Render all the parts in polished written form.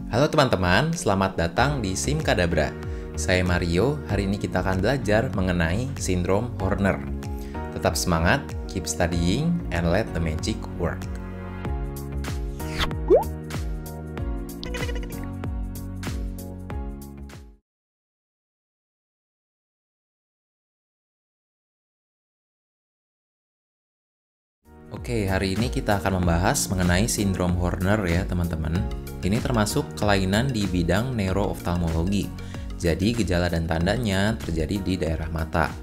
Halo teman-teman, selamat datang di SimKadabra. Saya Mario, hari ini kita akan belajar mengenai sindrom Horner. Tetap semangat, keep studying, and let the magic work. Oke, hari ini kita akan membahas mengenai sindrom Horner ya teman-teman. Ini termasuk kelainan di bidang neurooftalmologi. Jadi gejala dan tandanya terjadi di daerah mata.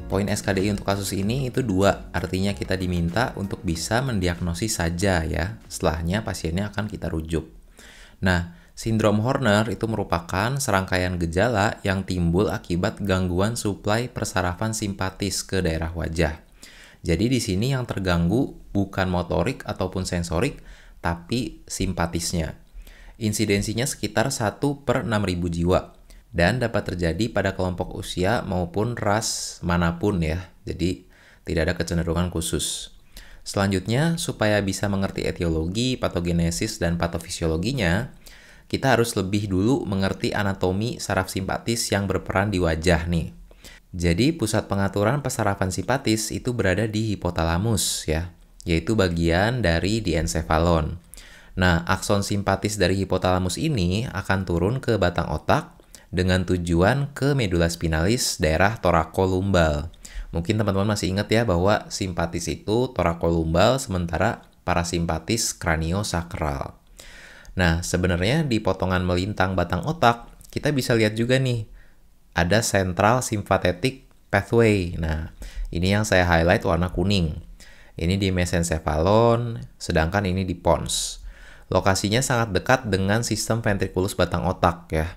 Poin SKDI untuk kasus ini itu 2, artinya kita diminta untuk bisa mendiagnosis saja ya. Setelahnya pasiennya akan kita rujuk. Nah, sindrom Horner itu merupakan serangkaian gejala yang timbul akibat gangguan suplai persarafan simpatis ke daerah wajah. Jadi di sini yang terganggu bukan motorik ataupun sensorik, tapi simpatisnya. Insidensinya sekitar 1/6.000 jiwa dan dapat terjadi pada kelompok usia maupun ras manapun ya. Jadi tidak ada kecenderungan khusus. Selanjutnya, supaya bisa mengerti etiologi, patogenesis, dan patofisiologinya, kita harus lebih dulu mengerti anatomi saraf simpatis yang berperan di wajah nih. Jadi pusat pengaturan persarafan simpatis itu berada di hipotalamus ya, yaitu bagian dari diencephalon. Nah, akson simpatis dari hipotalamus ini akan turun ke batang otak dengan tujuan ke medula spinalis daerah thorakolumbal. Mungkin teman-teman masih ingat ya bahwa simpatis itu thorakolumbal sementara parasimpatis craniosacral. Nah, sebenarnya di potongan melintang batang otak, kita bisa lihat juga nih, ada central sympathetic pathway. Nah, ini yang saya highlight warna kuning. Ini di mesencephalon, sedangkan ini di pons. Lokasinya sangat dekat dengan sistem ventriculus batang otak ya.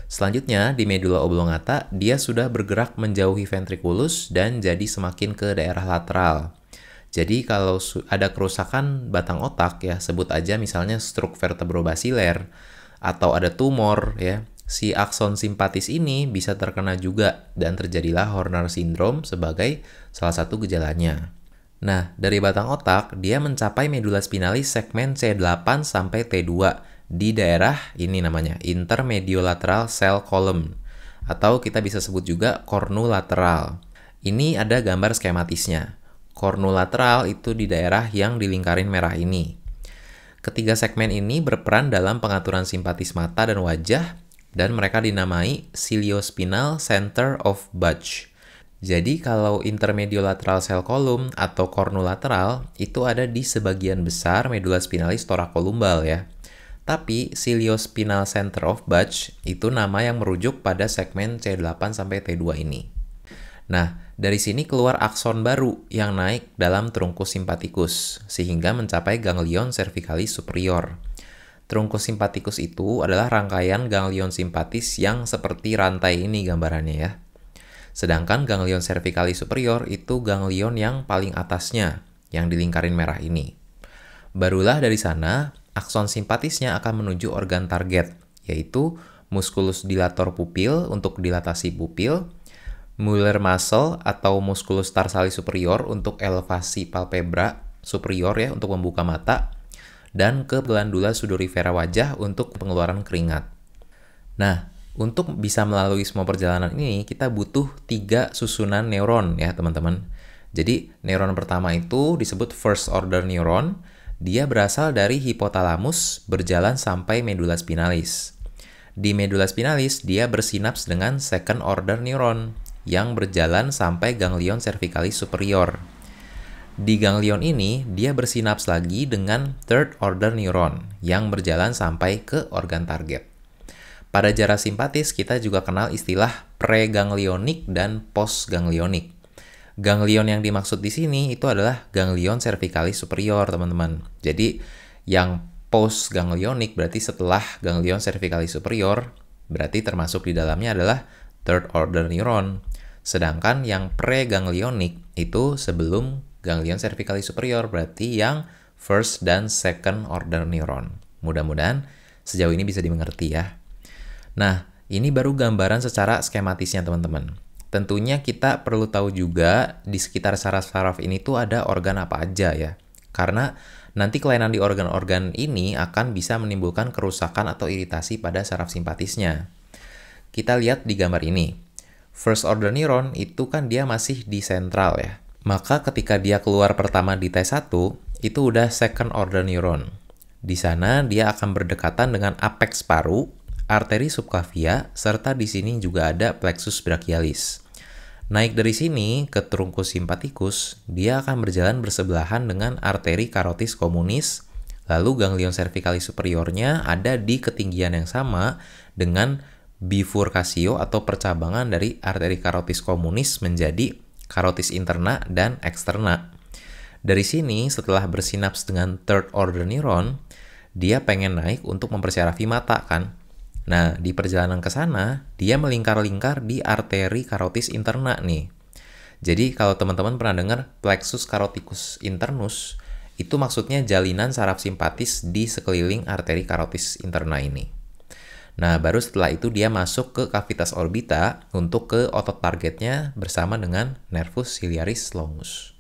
Selanjutnya di medula oblongata, dia sudah bergerak menjauhi ventriculus dan jadi semakin ke daerah lateral. Jadi kalau ada kerusakan batang otak ya, sebut aja misalnya stroke vertebrobasiler atau ada tumor ya, si akson simpatis ini bisa terkena juga dan terjadilah Horner syndrome sebagai salah satu gejalanya. Nah, dari batang otak, dia mencapai medula spinalis segmen C8 sampai T2 di daerah ini namanya intermediolateral cell column atau kita bisa sebut juga kornulateral. Ini ada gambar skematisnya. Kornulateral itu di daerah yang dilingkarin merah ini. Ketiga segmen ini berperan dalam pengaturan simpatis mata dan wajah dan mereka dinamai ciliospinal center of Buch. Jadi kalau intermediolateral cell column atau kornulateral itu ada di sebagian besar medula spinalis thorakolumbal ya. Tapi ciliospinal center of Buch itu nama yang merujuk pada segmen C8 sampai T2 ini. Nah, dari sini keluar akson baru yang naik dalam trunkus simpaticus sehingga mencapai ganglion cervicalis superior. Trunkus simpaticus itu adalah rangkaian ganglion simpatis yang seperti rantai ini gambarannya ya. Sedangkan ganglion cervicalis superior itu ganglion yang paling atasnya, yang dilingkarin merah ini. Barulah dari sana, akson simpatisnya akan menuju organ target, yaitu musculus dilator pupil untuk dilatasi pupil, Mueller muscle atau musculus tarsalis superior untuk elevasi palpebra superior ya, untuk membuka mata, dan ke glandula sudorifera wajah untuk pengeluaran keringat. Nah, untuk bisa melalui semua perjalanan ini, kita butuh 3 susunan neuron ya teman-teman. Jadi, neuron pertama itu disebut first order neuron. Dia berasal dari hipotalamus berjalan sampai medula spinalis. Di medula spinalis, dia bersinaps dengan second order neuron yang berjalan sampai ganglion cervicalis superior. Di ganglion ini, dia bersinaps lagi dengan third order neuron yang berjalan sampai ke organ target. Pada jarak simpatis, kita juga kenal istilah preganglionik dan postganglionik. Ganglion yang dimaksud di sini itu adalah ganglion cervicalis superior, teman-teman. Jadi, yang postganglionik berarti setelah ganglion cervicalis superior, berarti termasuk di dalamnya adalah third order neuron. Sedangkan yang preganglionik itu sebelum ganglion cervicalis superior, berarti yang first dan second order neuron. Mudah-mudahan sejauh ini bisa dimengerti ya. Nah, ini baru gambaran secara skematisnya teman-teman. Tentunya kita perlu tahu juga di sekitar saraf-saraf ini tuh ada organ apa aja ya. Karena Nanti kelainan di organ-organ ini akan bisa menimbulkan kerusakan atau iritasi pada saraf simpatisnya. Kita lihat di gambar ini. First order neuron itu kan dia masih di sentral ya. Maka ketika dia keluar pertama di T1, itu udah second order neuron. Di sana dia akan berdekatan dengan apex paru, arteri subclavia, serta di sini juga ada plexus brachialis. Naik dari sini ke trunkus simpaticus, dia akan berjalan bersebelahan dengan arteri carotis communis, lalu ganglion cervicalis superiornya ada di ketinggian yang sama dengan bifurcatio atau percabangan dari arteri carotis communis menjadi carotis interna dan externa. Dari sini, setelah bersinaps dengan third order neuron, dia pengen naik untuk mempersyarafi mata kan. Nah, di perjalanan ke sana, dia melingkar-lingkar di arteri carotis interna nih. Jadi, kalau teman-teman pernah dengar plexus caroticus internus, itu maksudnya jalinan saraf simpatis di sekeliling arteri carotis interna ini. Nah, baru setelah itu dia masuk ke cavitas orbita untuk ke otot targetnya bersama dengan nervus ciliaris longus.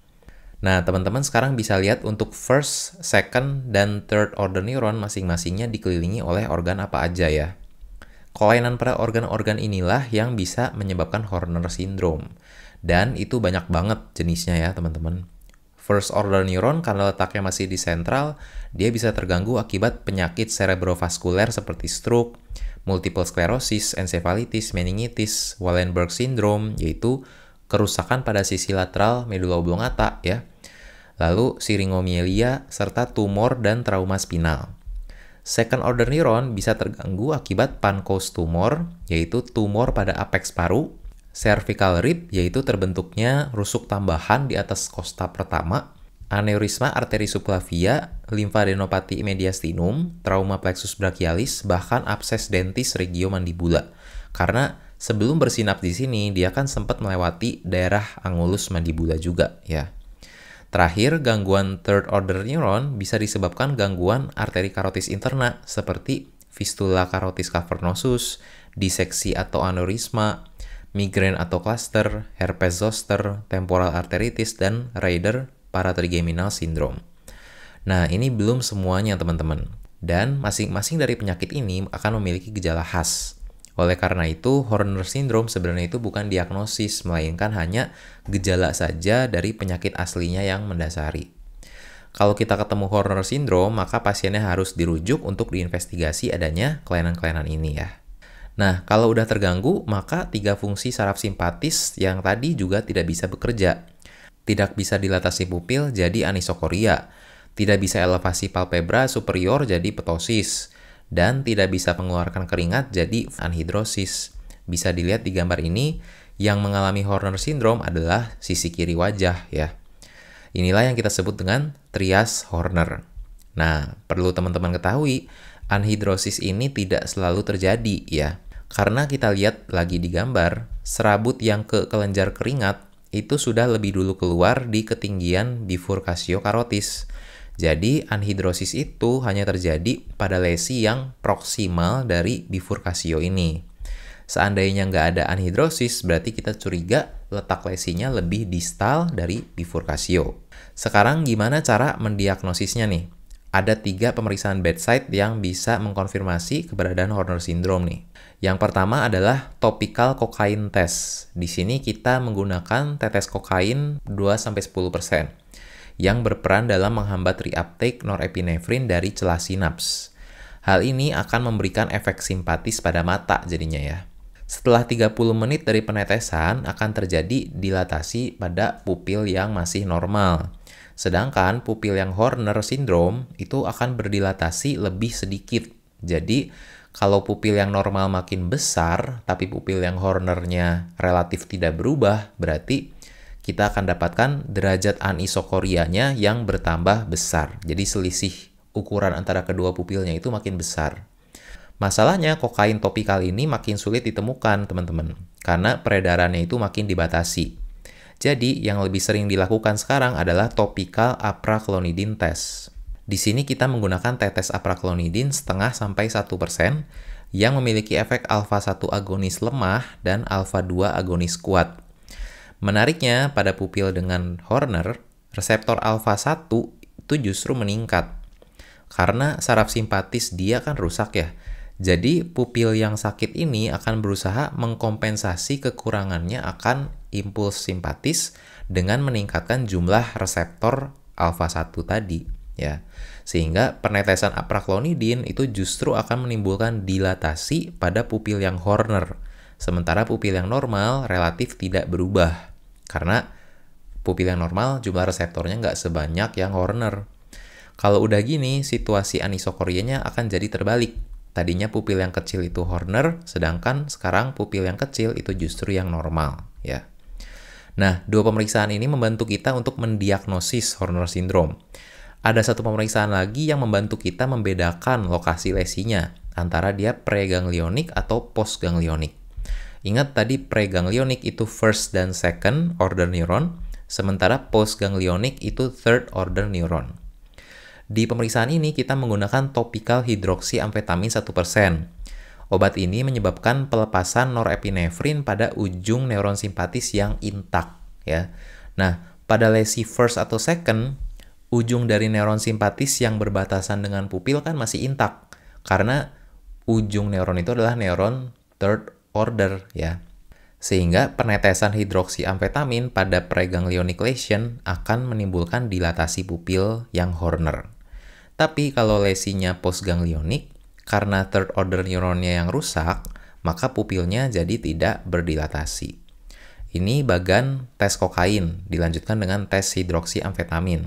Nah, teman-teman sekarang bisa lihat untuk first, second, dan third order neuron masing-masingnya dikelilingi oleh organ apa aja ya. Kelainan pada organ-organ inilah yang bisa menyebabkan Horner syndrome. Dan itu banyak banget jenisnya ya teman-teman. First order neuron karena letaknya masih di sentral, dia bisa terganggu akibat penyakit cerebrovaskuler seperti stroke, multiple sclerosis, encephalitis, meningitis, Wallenberg syndrome, yaitu kerusakan pada sisi lateral medula oblongata ya. Lalu syringomyelia serta tumor dan trauma spinal. Second order neuron bisa terganggu akibat Pancoast tumor, yaitu tumor pada apex paru, cervical rib, yaitu terbentuknya rusuk tambahan di atas kosta pertama, aneurisma arteri subclavia, limfadenopati mediastinum, trauma plexus brachialis, bahkan abses dentis regiomandibula. Karena sebelum bersinap di sini, dia kan sempat melewati daerah angulus mandibula juga ya. Terakhir, gangguan third order neuron bisa disebabkan gangguan arteri carotis interna seperti fistula carotis cavernosus, diseksi atau aneurisma, migrain atau cluster, herpes zoster, temporal arteritis, dan Reiter paratrigeminal syndrome. Nah, ini belum semuanya teman-teman. Dan masing-masing dari penyakit ini akan memiliki gejala khas. Oleh karena itu, Horner syndrome sebenarnya itu bukan diagnosis, melainkan hanya gejala saja dari penyakit aslinya yang mendasari. Kalau kita ketemu Horner syndrome, maka pasiennya harus dirujuk untuk diinvestigasi adanya kelainan-kelainan ini ya. Nah, kalau udah terganggu, maka 3 fungsi saraf simpatis yang tadi juga tidak bisa bekerja. Tidak bisa dilatasi pupil, jadi anisokoria. Tidak bisa elevasi palpebra superior, jadi ptosis. Dan tidak bisa mengeluarkan keringat jadi anhidrosis. Bisa dilihat di gambar ini, yang mengalami Horner syndrome adalah sisi kiri wajah ya. Inilah yang kita sebut dengan trias Horner. Nah, perlu teman-teman ketahui, anhidrosis ini tidak selalu terjadi ya. Karena kita lihat lagi di gambar, serabut yang ke kelenjar keringat itu sudah lebih dulu keluar di ketinggian bifurcatio carotis. Jadi, anhidrosis itu hanya terjadi pada lesi yang proksimal dari bifurcatio ini. Seandainya nggak ada anhidrosis, berarti kita curiga letak lesinya lebih distal dari bifurcatio. Sekarang gimana cara mendiagnosisnya nih? Ada 3 pemeriksaan bedside yang bisa mengkonfirmasi keberadaan Horner syndrome nih. Yang pertama adalah topical cocaine test. Di sini kita menggunakan tetes kokain 2-10%. Yang berperan dalam menghambat reuptake norepinefrin dari celah sinaps. Hal ini akan memberikan efek simpatis pada mata jadinya ya. Setelah 30 menit dari penetesan akan terjadi dilatasi pada pupil yang masih normal. Sedangkan pupil yang Horner syndrome itu akan berdilatasi lebih sedikit. Jadi kalau pupil yang normal makin besar tapi pupil yang Hornernya relatif tidak berubah, berarti kita akan dapatkan derajat anisokorianya yang bertambah besar. Jadi selisih ukuran antara kedua pupilnya itu makin besar. Masalahnya kokain topikal ini makin sulit ditemukan teman-teman, karena peredarannya itu makin dibatasi. Jadi yang lebih sering dilakukan sekarang adalah topical apraclonidin test. Di sini kita menggunakan tetes apraclonidin 0,5-1% yang memiliki efek alfa-1 agonis lemah dan alfa-2 agonis kuat. Menariknya, pada pupil dengan Horner, reseptor alfa-1 itu justru meningkat. Karena saraf simpatis dia kan rusak ya. Jadi pupil yang sakit ini akan berusaha mengkompensasi kekurangannya akan impuls simpatis dengan meningkatkan jumlah reseptor alfa 1 tadi ya. Sehingga penetesan apraklonidin itu justru akan menimbulkan dilatasi pada pupil yang Horner. Sementara pupil yang normal relatif tidak berubah. Karena pupil yang normal jumlah reseptornya nggak sebanyak yang Horner. Kalau udah gini, situasi anisokorianya akan jadi terbalik. Tadinya pupil yang kecil itu Horner, sedangkan sekarang pupil yang kecil itu justru yang normal, ya. Nah, dua pemeriksaan ini membantu kita untuk mendiagnosis Horner syndrome. Ada satu pemeriksaan lagi yang membantu kita membedakan lokasi lesinya, antara dia preganglionik atau postganglionik. Ingat tadi preganglionik itu first dan second order neuron, sementara postganglionik itu third order neuron. Di pemeriksaan ini kita menggunakan topikal hidroksiamfetamin 1%. Obat ini menyebabkan pelepasan norepinefrin pada ujung neuron simpatis yang intak ya. Nah, pada lesi first atau second, ujung dari neuron simpatis yang berbatasan dengan pupil kan masih intak karena ujung neuron itu adalah neuron third order ya. Sehingga penetesan hidroksiamfetamin pada preganglionic lesion akan menimbulkan dilatasi pupil yang Horner. Tapi kalau lesinya postganglionik, karena third order neuronnya yang rusak, maka pupilnya jadi tidak berdilatasi. Ini bagan tes kokain, dilanjutkan dengan tes hidroksiamfetamin.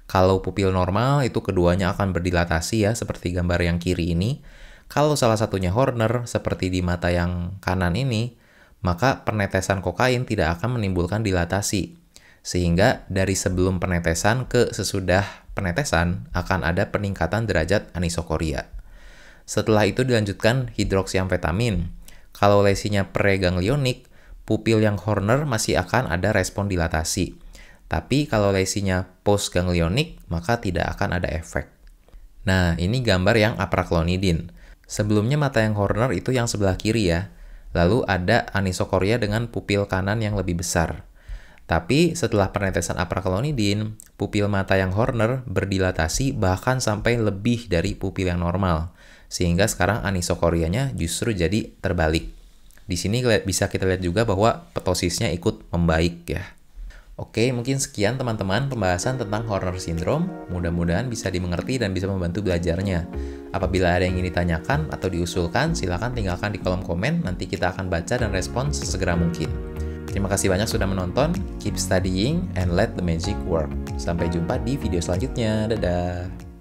Kalau pupil normal, itu keduanya akan berdilatasi ya, seperti gambar yang kiri ini. Kalau salah satunya Horner, seperti di mata yang kanan ini, maka penetesan kokain tidak akan menimbulkan dilatasi. Sehingga dari sebelum penetesan ke sesudah penetesan akan ada peningkatan derajat anisokoria. Setelah itu dilanjutkan hidroksiamfetamin. Kalau lesinya preganglionik, pupil yang Horner masih akan ada respon dilatasi. Tapi kalau lesinya postganglionik, maka tidak akan ada efek. Nah, ini gambar yang apraklonidin. Sebelumnya mata yang Horner itu yang sebelah kiri ya. Lalu ada anisokoria dengan pupil kanan yang lebih besar. Tapi setelah penetesan apraklonidin, pupil mata yang Horner berdilatasi bahkan sampai lebih dari pupil yang normal. Sehingga sekarang anisokorianya justru jadi terbalik. Di sini bisa kita lihat juga bahwa ptosisnya ikut membaik ya. Oke, mungkin sekian teman-teman pembahasan tentang Horner syndrome. Mudah-mudahan bisa dimengerti dan bisa membantu belajarnya. Apabila ada yang ingin ditanyakan atau diusulkan, silakan tinggalkan di kolom komen. Nanti kita akan baca dan respon sesegera mungkin. Terima kasih banyak sudah menonton. Keep studying and let the magic work. Sampai jumpa di video selanjutnya. Dadah!